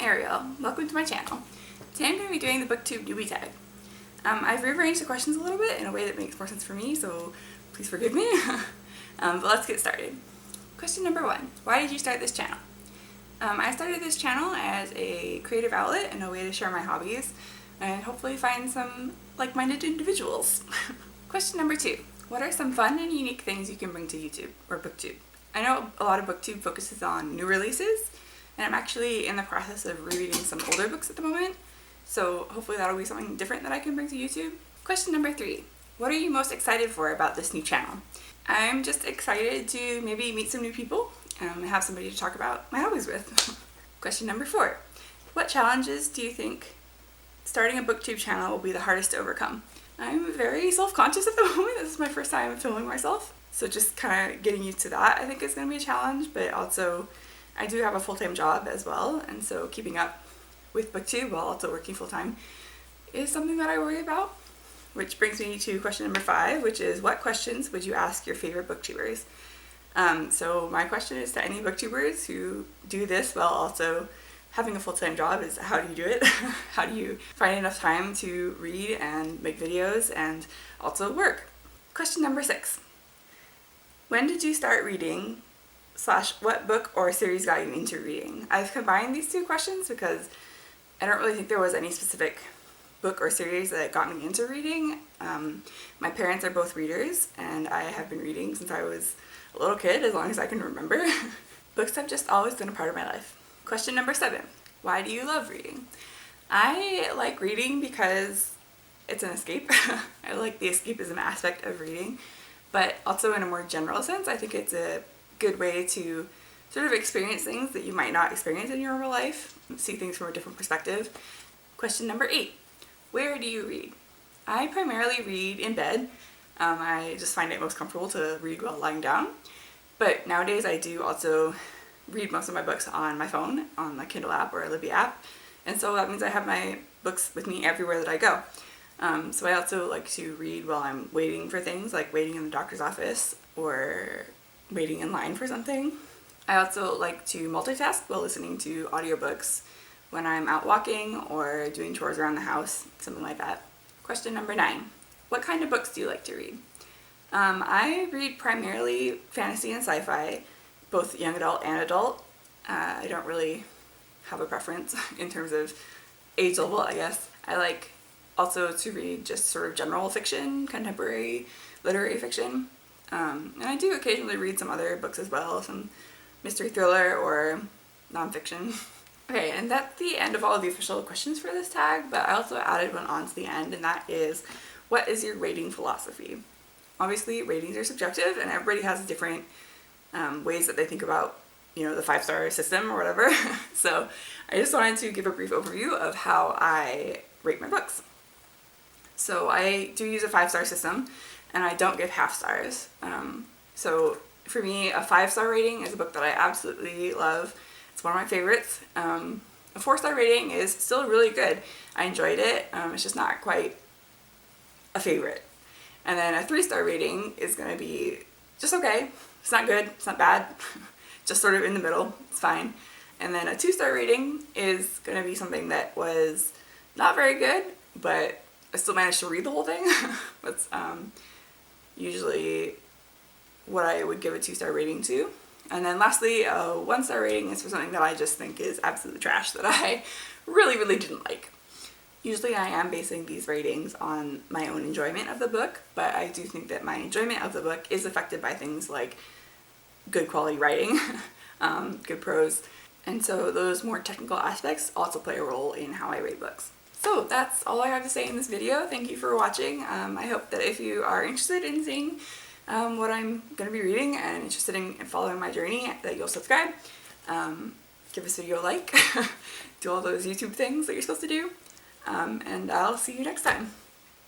Ariel. Welcome to my channel. Today I'm going to be doing the Booktube Newbie Tag. I've rearranged the questions a little bit in a way that makes more sense for me, so please forgive me. But let's get started. Question number 1. Why did you start this channel? I started this channel as a creative outlet and a way to share my hobbies and hopefully find some like-minded individuals. Question number 2. What are some fun and unique things you can bring to YouTube or Booktube? I know a lot of Booktube focuses on new releases, and I'm actually in the process of rereading some older books at the moment, so hopefully that'll be something different that I can bring to YouTube. Question number 3. What are you most excited for about this new channel? I'm just excited to maybe meet some new people and have somebody to talk about my hobbies with. Question number 4. What challenges do you think starting a Booktube channel will be the hardest to overcome? I'm very self-conscious at the moment. This is my first time filming myself, so just kind of getting used to that I think is going to be a challenge, but also I do have a full-time job as well, and so keeping up with Booktube while also working full-time is something that I worry about. Which brings me to question number 5, which is what questions would you ask your favorite booktubers? So my question is to any booktubers who do this while also having a full-time job is, how do you do it? How do you find enough time to read and make videos and also work? Question number 6. When did you start reading / what book or series got you into reading? I've combined these two questions because I don't really think there was any specific book or series that got me into reading. My parents are both readers, and I have been reading since I was a little kid, as long as I can remember. Books have just always been a part of my life. Question number 7. Why do you love reading? I like reading because it's an escape. I like the escapism aspect of reading, but also in a more general sense, I think it's a good way to sort of experience things that you might not experience in your normal life, see things from a different perspective. Question number 8. Where do you read? I primarily read in bed. I just find it most comfortable to read while lying down, but nowadays I do also read most of my books on my phone, on my Kindle app or a Libby app, and so that means I have my books with me everywhere that I go. So I also like to read while I'm waiting for things, like waiting in the doctor's office or waiting in line for something. I also like to multitask while listening to audiobooks when I'm out walking or doing chores around the house, something like that. Question number 9. What kind of books do you like to read? I read primarily fantasy and sci-fi, both young adult and adult. I don't really have a preference in terms of age level, I guess. I like also to read just sort of general fiction, contemporary literary fiction. And I do occasionally read some other books as well, some mystery thriller or nonfiction. Okay, and that's the end of all of the official questions for this tag, but I also added one on to the end, and that is, what is your rating philosophy? Obviously, ratings are subjective, and everybody has different ways that they think about, the 5-star system or whatever. So I just wanted to give a brief overview of how I rate my books. So I do use a 5-star system, and I don't give half stars. So for me, a 5-star rating is a book that I absolutely love. It's one of my favorites. A 4-star rating is still really good. I enjoyed it. It's just not quite a favorite. And then a 3-star rating is going to be just okay. It's not good. It's not bad. Just sort of in the middle. It's fine. And then a 2-star rating is going to be something that was not very good, but I still managed to read the whole thing. That's usually what I would give a 2-star rating to. And then lastly, a 1-star rating is for something that I just think is absolute trash that I really, really didn't like. Usually I am basing these ratings on my own enjoyment of the book, but I do think that my enjoyment of the book is affected by things like good quality writing, good prose, and so those more technical aspects also play a role in how I rate books. So that's all I have to say in this video. Thank you for watching. I hope that if you are interested in seeing what I'm going to be reading and interested in following my journey, that you'll subscribe, give this video a like, do all those YouTube things that you're supposed to do, and I'll see you next time.